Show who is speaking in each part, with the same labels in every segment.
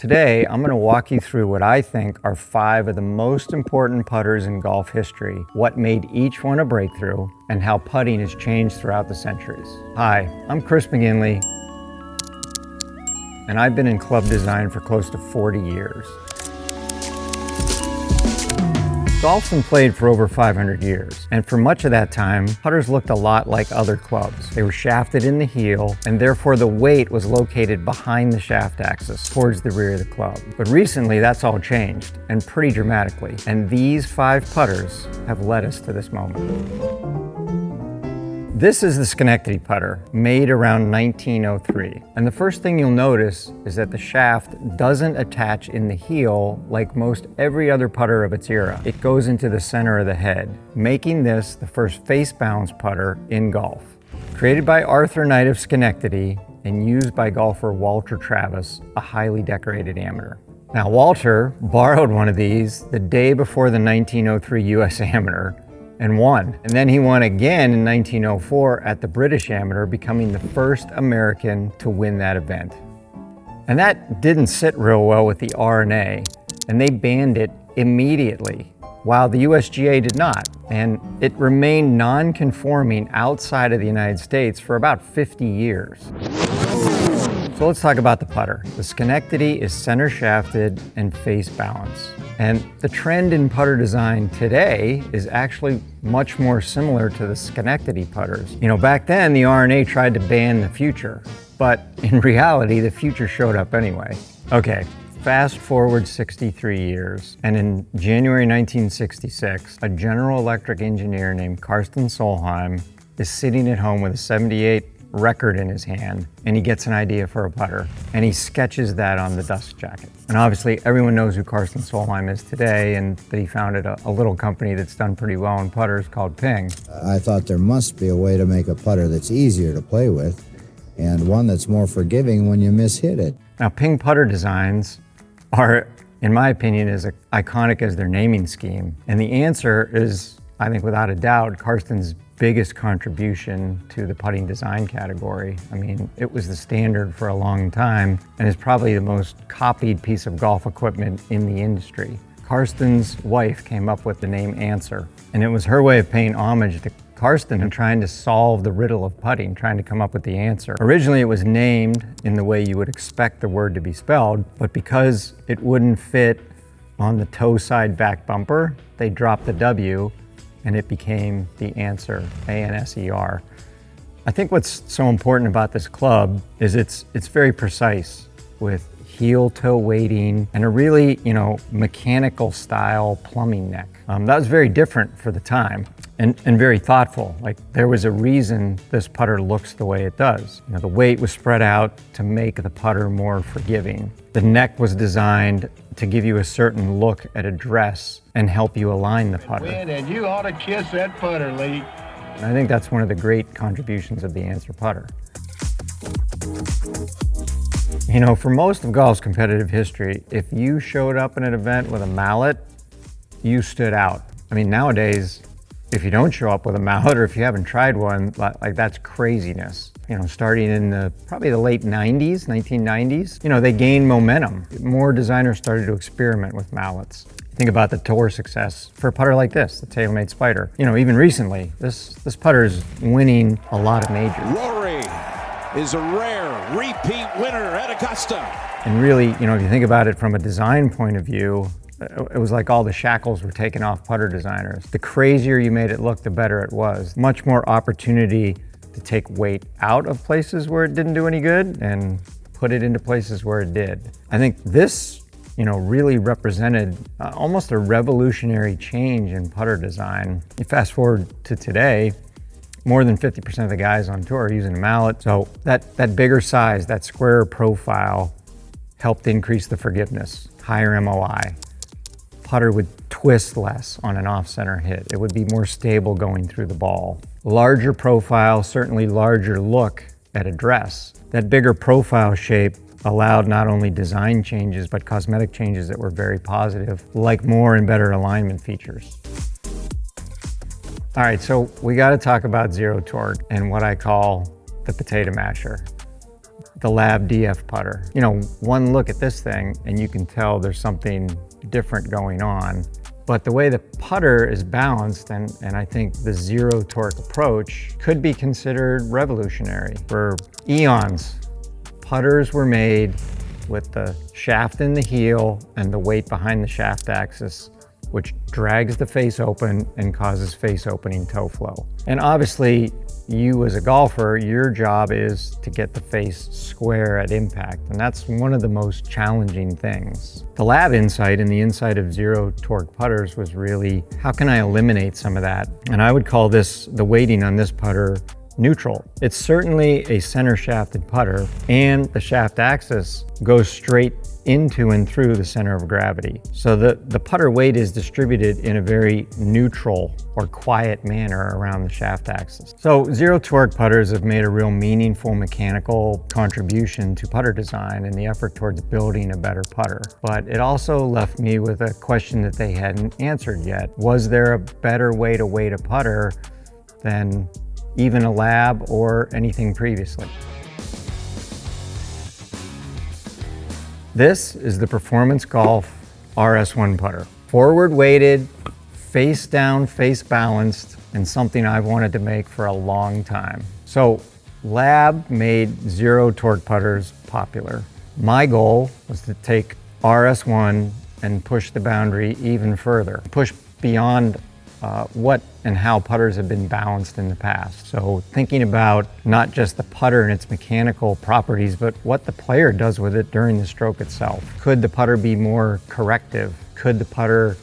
Speaker 1: Today, I'm going to walk you through what I think are 5 of the most important putters in golf history, what made each one a breakthrough, and how putting has changed throughout the centuries. Hi, I'm Chris McGinley, and I've been in club design for close to 40 years. Golf's been played for over 500 years, and for much of that time, putters looked a lot like other clubs. They were shafted in the heel, and therefore the weight was located behind the shaft axis, towards the rear of the club. But recently, that's all changed, and pretty dramatically, and these 5 putters have led us to this moment. This is the Skenctity putter, made around 1903. And the first thing you'll notice is that the shaft doesn't attach in the heel like most every other putter of its era. It goes into the center of the head, making this the first face balance putter in golf. Created by Arthur Knight of Schenectady and used by golfer Walter Travis, a highly decorated amateur. Now, Walter borrowed one of these the day before the 1903 US Amateur and won. And then he won again in 1904 at the British Amateur, becoming the first American to win that event. And that didn't sit real well with the R&A, and they banned it immediately, while the USGA did not. And it remained non-conforming outside of the United States for about 50 years. So let's talk about the putter. The Skenctity is center shafted and face balance. And the trend in putter design today is actually much more similar to the Skenctity putters. You know, back then the R&A tried to ban the future, but in reality, the future showed up anyway. Okay, fast forward 63 years, and in January 1966, a General Electric engineer named Karsten Solheim is sitting at home with a '78 record in his hand, and he gets an idea for a putter, and he sketches that on the dust jacket. And obviously everyone knows who Karsten Solheim is today, and that he founded a little company that's done pretty well in putters called Ping.
Speaker 2: I thought there must be a way to make a putter that's easier to play with, and one that's more forgiving when you mishit it.
Speaker 1: Now, Ping putter designs are, in my opinion, as iconic as their naming scheme, and the answer is, I think without a doubt, Karsten's biggest contribution to the putting design category. I mean, it was the standard for a long time and is probably the most copied piece of golf equipment in the industry. Karsten's wife came up with the name Anser, and it was her way of paying homage to Karsten and trying to solve the riddle of putting, trying to come up with the answer. Originally, it was named in the way you would expect the word to be spelled, but because it wouldn't fit on the toe side back bumper, they dropped the W, and it became the Anser, A-N-S-E-R. I think what's so important about this club is it's very precise with heel-toe weighting and a really, mechanical style plumbing neck. That was very different for the time and very thoughtful. Like, there was a reason this putter looks the way it does. The weight was spread out to make the putter more forgiving. The neck was designed to give you a certain look at address and help you align the putter.
Speaker 3: And you ought to kiss that putter, Lee.
Speaker 1: I think that's one of the great contributions of the Anser putter. For most of golf's competitive history, if you showed up in an event with a mallet, you stood out. I mean, nowadays, if you don't show up with a mallet or if you haven't tried one, like that's craziness. Starting in probably the late 90s, 1990s, they gained momentum. More designers started to experiment with mallets. Think about the tour success for a putter like this, the TaylorMade Spider. Even recently, this putter is winning a lot of majors.
Speaker 4: Rory is a rare repeat winner at Augusta.
Speaker 1: And really, if you think about it from a design point of view, it was like all the shackles were taken off putter designers. The crazier you made it look, the better it was. Much more opportunity to take weight out of places where it didn't do any good and put it into places where it did. I think this, really represented almost a revolutionary change in putter design. You fast forward to today, more than 50% of the guys on tour are using a mallet. So that bigger size, that squarer profile helped increase the forgiveness, higher MOI. Putter would twist less on an off-center hit. It would be more stable going through the ball. Larger profile, certainly larger look at address. That bigger profile shape allowed not only design changes, but cosmetic changes that were very positive, like more and better alignment features. All right, so we got to talk about zero torque and what I call the potato masher. the L.A.B DF putter. You know, one look at this thing and you can tell there's something different going on. But the way the putter is balanced, and I think the zero torque approach could be considered revolutionary. For eons, putters were made with the shaft in the heel and the weight behind the shaft axis, which drags the face open and causes face opening toe flow. And obviously, you as a golfer, your job is to get the face square at impact, and that's one of the most challenging things. The L.A.B insight in the inside of zero torque putters was really, how can I eliminate some of that? And I would call this, the weighting on this putter, neutral. It's certainly a center shafted putter, and the shaft axis goes straight into and through the center of gravity. So the putter weight is distributed in a very neutral or quiet manner around the shaft axis. So zero torque putters have made a real meaningful mechanical contribution to putter design and the effort towards building a better putter. But it also left me with a question that they hadn't answered yet. Was there a better way to weight a putter than even a L.A.B or anything previously? This is the Performance Golf RS1 putter. Forward weighted, face down, face balanced, and something I've wanted to make for a long time. So L.A.B made zero torque putters popular. My goal was to take RS1 and push the boundary even further, push beyond what and how putters have been balanced in the past. So thinking about not just the putter and its mechanical properties, but what the player does with it during the stroke itself. Could the putter be more corrective? Could the putter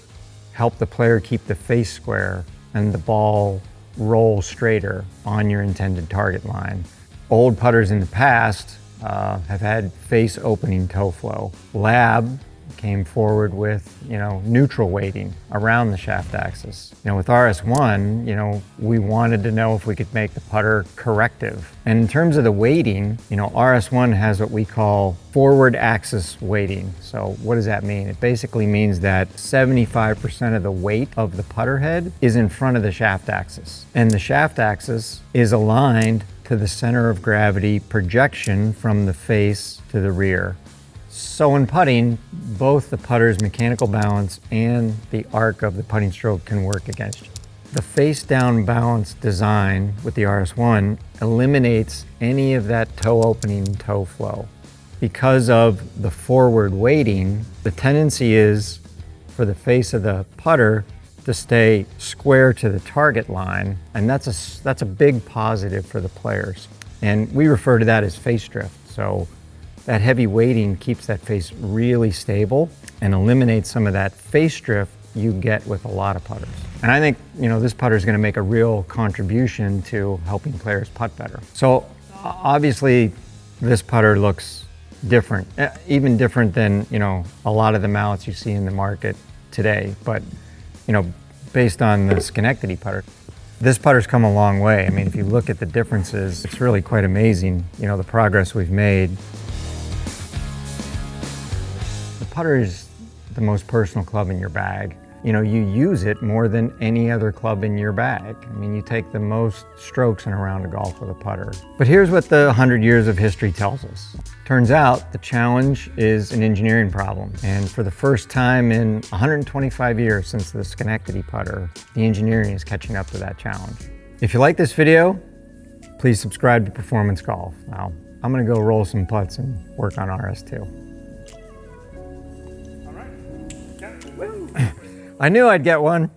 Speaker 1: help the player keep the face square and the ball roll straighter on your intended target line? Old putters in the past have had face opening toe flow. L.A.B came forward with, neutral weighting around the shaft axis. With RS1, we wanted to know if we could make the putter corrective. And in terms of the weighting, RS1 has what we call forward axis weighting. So what does that mean? It basically means that 75% of the weight of the putter head is in front of the shaft axis. And the shaft axis is aligned to the center of gravity projection from the face to the rear. So in putting, both the putter's mechanical balance and the arc of the putting stroke can work against you. The face down balance design with the RS1 eliminates any of that toe opening toe flow. Because of the forward weighting, the tendency is for the face of the putter to stay square to the target line, and that's a big positive for the players. And we refer to that as face drift. So that heavy weighting keeps that face really stable and eliminates some of that face drift you get with a lot of putters. And I think, this putter is going to make a real contribution to helping players putt better. So obviously this putter looks different, even different than, a lot of the mallets you see in the market today. But, based on the Skenctity putter, this putter's come a long way. I mean, if you look at the differences, it's really quite amazing, the progress we've made. The putter is the most personal club in your bag. You use it more than any other club in your bag. I mean, you take the most strokes in a round of golf with a putter. But here's what the 100 years of history tells us. Turns out the challenge is an engineering problem. And for the first time in 125 years since the Schenectady putter, the engineering is catching up to that challenge. If you like this video, please subscribe to Performance Golf. Now, I'm gonna go roll some putts and work on RS2. I knew I'd get one.